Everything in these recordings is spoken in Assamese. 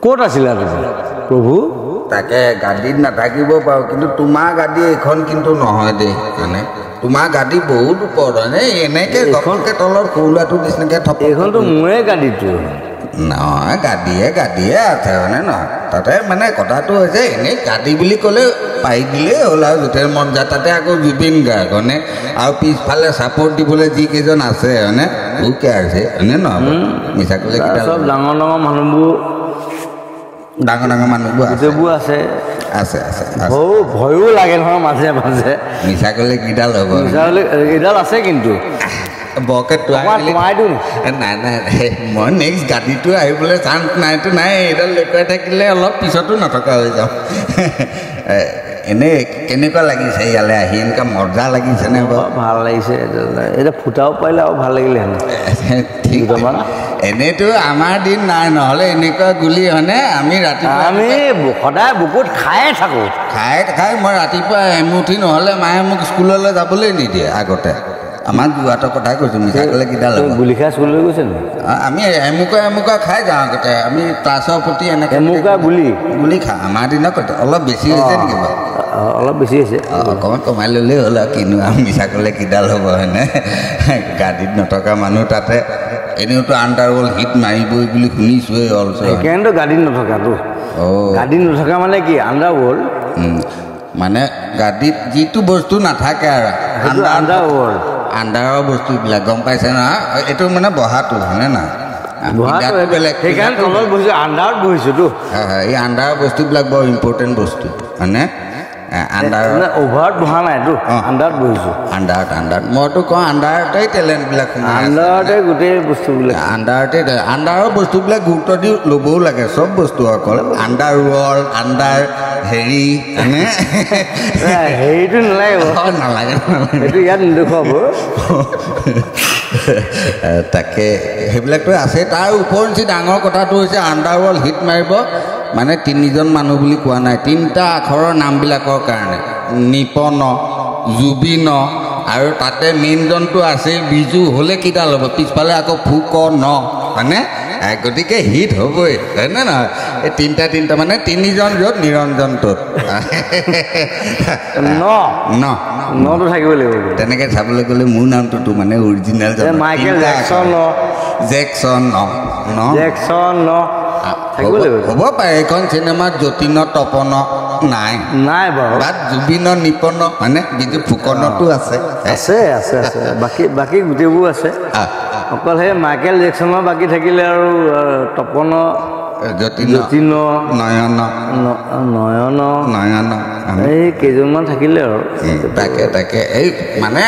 ক'ত আছিলা প্ৰভু তাকে গাদীত নাথাকিব পাৰোঁ কিন্তু তোমাৰ গাদী এইখন কিন্তু নহয় দেই মানে তোমাৰ গাদী বহুত ওপৰত হয়নে এনেকৈ ঘপককৈ তলত সৰু ল'ৰাটোৰ নিচিনাকৈ থপ এইখনতো মোৰে গাদীটো নহয় গাদীয়ে আছে হয়নে নহয় তাতে মানে কথাটো হৈছে এনেই গাদী বুলি ক'লে পাৰি দিলেই হ'ল আৰু য'তেই মন যায় তাতে আকৌ জুবিন গাৰ্গ হয়নে আৰু পিছফালে ছাপৰ্ট দিবলৈ যিকেইজন আছে হয়নে ভোকে আছে হয়নে নহয় মিছা ক'লে চব ডাঙৰ মানুহবোৰ আছে আছে আছে ভয়ো লাগে নহয় মাজে মাজে মিছা ক'লে কিডাল হ'ব এইডাল আছে কিন্তু বৰকে কমাই দিওঁ নাই মই নেক্সট গাড়ীটো আহিবলৈ চান্স নাইতো নাই এইডাল লেকুৱাই থাকিলে অলপ পিছতো নথকা হৈ যাওঁ এনেই কেনেকুৱা লাগিছে ইয়ালৈ আহি এনেকুৱা মজা লাগিছেনে বাৰু ভাল লাগিছে এতিয়া ফুটাব পাৰিলে আৰু ভাল লাগিলেহেঁতেন ঠিক এনেইতো আমাৰ দিন নাই নহ'লে এনেকুৱা গুলি হয়নে আমি ৰাতিপুৱা আমি সদায় বুকুত খায়ে থাকোঁ খাই মই ৰাতিপুৱা এমুঠি নহ'লে মায়ে মোক স্কুললৈ যাবলৈ নিদিয়ে আগতে আমাৰ যোৱাটোৰ কথাই কৈছোঁ মিছা ক'লে কিডাল গুলি খাই স্কুললৈ গৈছে নি আমি এমুকা খাই যাওঁ আগতে আমি ক্লাছৰ প্ৰতি এনেকৈ এমুকা গুলি খাওঁ আমাৰ দিনত অলপ বেছি হৈছে নেকি বাৰু অলপ বেছি হৈছে অকণমান কমাই ল'লেই হ'ল আৰু কিনো আৰু মিছা ক'লে কিডাল হ'ব হয়নে গাড়ীত নথকা মানুহ তাতে এনেওতো আণ্ডাৰৱৰ্ল্ড হিট মাৰিবই বুলি শুনিছোঁৱেই অলছ সেইকাৰণেতো গাড়ীত নথকাটো গাড়ীত নথকা মানে কি আণ্ডাৰৱৰ্ল্ড মানে গাড়ীত যিটো বস্তু নাথাকে আৰু আণ্ডাৰৰ বস্তুবিলাক গম পাইছে নহয় এইটো মানে বহাটো হয়নে নহয় সেইকাৰণে তলত বহিছোঁ আণ্ডাৰত বহিছোঁতো এই আণ্ডাৰৰ বস্তুবিলাক বৰ ইম্পৰ্টেণ্ট বস্তু হয়নে অভাৰত বহা নাইতো আণ্ডাৰত বহিছোঁ আণ্ডাৰত মইতো কওঁ আণ্ডাৰতেই টেলেণ্টবিলাক আণ্ডাৰতে গোটেই বস্তুবিলাক আণ্ডাৰৰ বস্তুবিলাক গুৰুত্ব দি ল'বও লাগে চব বস্তু অকল আণ্ডাৰ ৱৰ্ল্ড আণ্ডাৰ হেৰি হয়নে হেৰিটো নালাগে সেইটো ইয়াত নেদেখুৱাব তাকে সেইবিলাকতো আছে তাৰ ওপৰঞ্চি ডাঙৰ কথাটো হৈছে আণ্ডাৰৱৰ্ল্ড হিট মাৰিব মানে তিনিজন মানুহ বুলি কোৱা নাই তিনিটা আখৰৰ নামবিলাকৰ কাৰণে নিপন জুবিন আৰু তাতে মেইনজনটো আছে বিজু হ'লে কিডাল হ'ব পিছফালে আকৌ ফুকন হয়নে গতিকে হিট হ'বই হয়নে নহয় এই তিনিটা মানে তিনিজন য'ত নিৰঞ্জনটোত নটো থাকিব লাগিব তেনেকৈ চাবলৈ গ'লে মোৰ নামটোতো মানে অৰিজিনেল মাইকেল জেকচন হ'ব পাৰে এইখন চিনেমাত যতীন তপন নাই বাৰু বাট জুবিন নিপন মানে বিজু ফুকনতো আছে বাকী গোটেইবোৰ আছে অকল সেই মাইকেল জেকচনৰ বাকী থাকিলে আৰু তপন যতীন নয়ন এই কেইজনমান থাকিলে আৰু তাকে এই মানে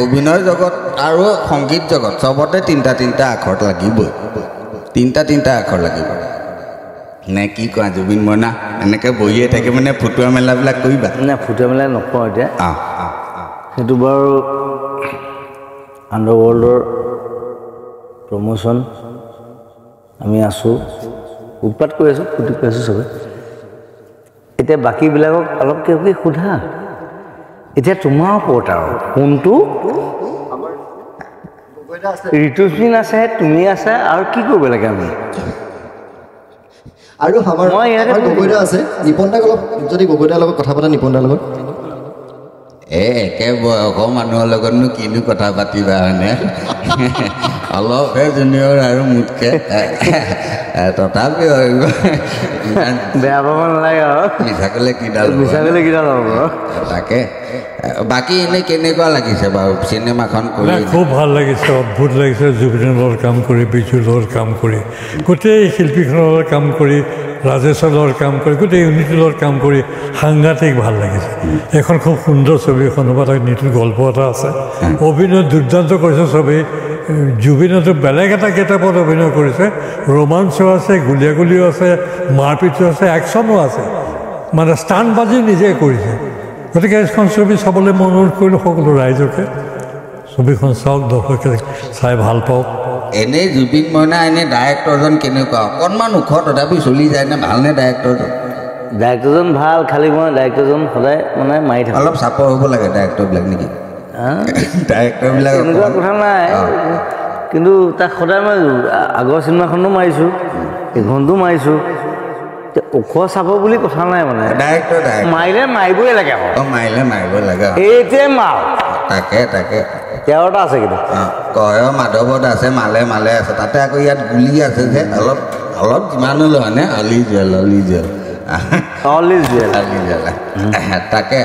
অভিনয় জগত আৰু সংগীত জগত চবতে তিনিটা আখৰ লাগিবই তিনিটা আখৰ লাগিব নে কি কোৱা জুবিন মইনা এনেকৈ বহিয়ে থাকে মানে ফুটোৱা মেলাবিলাক কৰিবা নাই ফুটোৱা মেলা নকওঁ এতিয়া সেইটো বাৰু আণ্ডাৰৱৰ্ল্ডৰ প্ৰমোশ্যন আমি আছোঁ উৎপাত কৰি আছোঁ ফূৰ্তি কৰি আছোঁ চবে এতিয়া বাকীবিলাকক অলপ কিবা সোধা এতিয়া তোমাৰ ওপৰত আৰু কোনটো ঋতুস্মিন আছে তুমি আছে আৰু কি কৰিব লাগে আমি আৰু মই ইয়াতে গগৈদা আছে নিপনদাক অলপ যদি গগৈদাৰ লগত কথা পাতা নিপনদাৰ লগত একে বয়সৰ মানুহৰ লগতনো কিনো কথা পাতিবা হয়নে অলপহে জুনিয়ৰ আৰু মোতকৈ তথাপিও বেয়া পাব নালাগে আৰু মিছা ক'লে কিডাল হ'ব তাকে বাকী এনেই কেনেকুৱা লাগিছে বাৰু চিনেমাখন কৰি খুব ভাল লাগিছে অদ্ভুত লাগিছে জুবিনৰ লগত কাম কৰি বিজুৰ লগত কাম কৰি গোটেই শিল্পীখনৰ লগত কাম কৰি ৰাজেশৰ লগত কাম কৰি গোটেই ইউনিটিৰ লগত কাম কৰি সাংঘাতিক ভাল লাগিছে এখন খুব সুন্দৰ ছবি এখন হ'ব তাত নীতিৰ গল্প এটা আছে অভিনয় দুৰ্দান্ত কৰিছে ছবি জুবিনতো বেলেগ এটা গেটআপত অভিনয় কৰিছে ৰোমাঞ্চো আছে গুলীয়াগুলিও আছে মাৰপিটো আছে একশ্যনো আছে মানে ষ্টাণ্ট বাজি নিজে কৰিছে গতিকে এইখন ছবি চাবলৈ মই অনুৰোধ কৰিলোঁ সকলো ৰাইজকে ছবিখন চাওক দৰ্শকে চাই ভাল পাওক এনেই জুবিন মইনা এনেই ডাইৰেক্টৰজন কেনেকুৱা অকণমান ওখ তথাপি চলি যায়নে ভালনে ডাইৰেক্টৰজন ভাল খালি মই ডাইৰেক্টৰজন সদায় মানে মাৰি থাকোঁ অলপ চাপৰ হ'ব লাগে ডাইৰেক্টৰবিলাক নেকি ডাইৰেক্টৰবিলাক এনেকুৱা কথা নাই কিন্তু তাক সদায় মই আগৰ চিনেমাখনো মাৰিছোঁ এইখনটো মাৰিছোঁ ওখ চাব বুলি কথা নাই মানে ডাইৰেক্ট মাৰিলে মাৰিবই লাগে আকৌ মাৰিলে মাৰিব লাগে এইটোৱে মাল তাকে 13টা আছে কিন্তু কয় মাধৱত আছে মালে মালে আছে তাতে আকৌ ইয়াত গুলি আছে যে অলপ যিমান হ'লেও হয়নে অলি জেল তাকে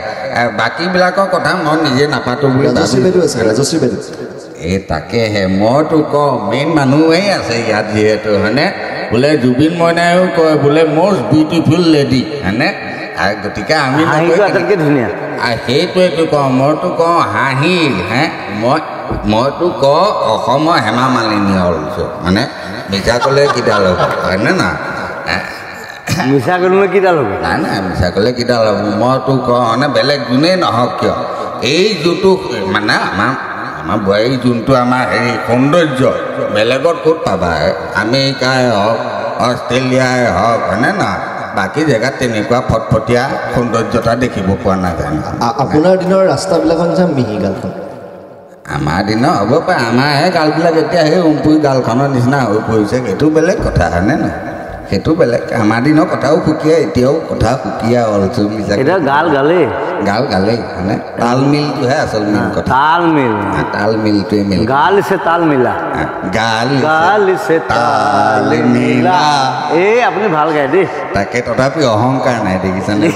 বাকীবিলাকৰ কথা মই নিজে নাপাতো বুলি এই তাকেহে মইতো কওঁ মেইন মানুহেই আছে ইয়াত যিহেতু হয়নে বোলে জুবিন মইনায়ো কয় বোলে মষ্ট বিউটিফুল লেডি হয়নে গতিকে আমি ধুনীয়া সেইটোৱেতো কওঁ মইতো কওঁ হাঁহি মইতো কওঁ অসমৰ হেমা মালিনী হ'লছো মানে মিছা ক'লে কিডাল হ'ব হয়নে না মিছা ক'লে কিডাল হ'ব নাই মিছা ক'লে কিডাল হ'ব মইতো কওঁ মানে বেলেগ যোনেই নহওক কিয় এই যোনটো মানে আমাৰ বোৱাৰী যোনটো আমাৰ হেৰি সৌন্দৰ্য বেলেগত ক'ত পাবা আমেৰিকাই হওক অষ্ট্ৰেলিয়াই হওক হয়নে নহয় বাকী জেগাত তেনেকুৱা ফটফটীয়া সৌন্দৰ্যতা দেখিব পোৱা নাযায় আপোনাৰ দিনৰ ৰাস্তাবিলাকৰ নিচিনা মিহি গালখন আমাৰ দিনৰ হ'ব পাৰে আমাৰহে গালবিলাক এতিয়া সেই উমপুৰি গালখনৰ নিচিনা হৈ পৰিছে সেইটো বেলেগ কথা হয়নে নহয় সেইটো বেলেগ আমাৰ দিনৰ কথাও সুকীয়া এতিয়াও কথা সুকীয়া অলছো গাল গালেই মানে তাল মিলটোহে আচল মেইন কথা তাল মিলটোৱে মিল গাল ইছে তাল মিলা গাল ইছে তাল মিলা এই আপুনি ভাল গায় দেই তাকে তথাপি অহংকাৰ নাই দেখিছেনে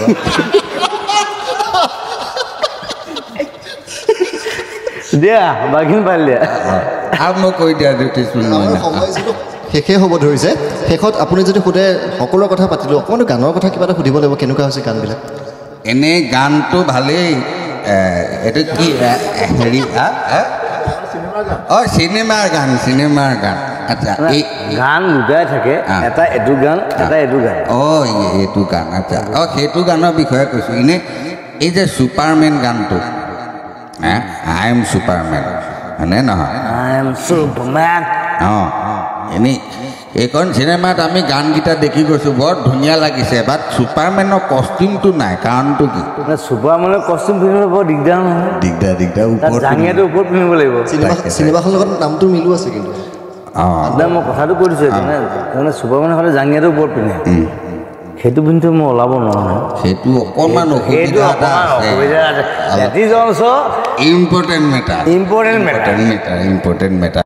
দিয়া বাঘিন পাল দিয়া আৰু মই কৈ দিয়া শেষেই হ'ব ধৰিছে শেষত আপুনি যদি সোধে সকলোৰে কথা পাতিলোঁ অকণমান গানৰ কথা কিবা এটা সুধিব লাগিব কেনেকুৱা হৈছে গানবিলাক এনেই গানটো ভালেই এইটো কি হেৰি চিনেমাৰ গান আচ্ছা এই গান দুটাই থাকে এটা এইটো গান এটা এইটো গান এইটো গান আচ্ছা সেইটো গানৰ বিষয়ে কৈছোঁ এনেই এই যে ছুপাৰমেন গানটো আই এম ছুপাৰমেন হয়নে নহয় এনেই এইখন চিনেমাত আমি গানকেইটা দেখি গৈছোঁ বৰ ধুনীয়া লাগিছে বাট ছুপাৰমেনৰ কষ্টিউমটো নাই কাৰণটো কি ছুপাৰমেনৰ কষ্টিউম পিন্ধিবলৈ বৰ দিগদাৰ নহয় দিগদাৰ জাঙিয়াটো ওপৰত পিন্ধিব লাগিব চিনেমাখনৰ লগত নামটো মিলো আছে কিন্তু মই কথাটো কৈ দিছোঁ তাৰমানে ছুপাৰমেনৰ হ'লে জাঙিয়াটো ওপৰত পিন্ধে সেইটো পিন্ধি মই ওলাব নোৱাৰোঁ সেইটো অকণমান অসুবিধা আছে ইম্পৰ্টেণ্ট মেটাৰ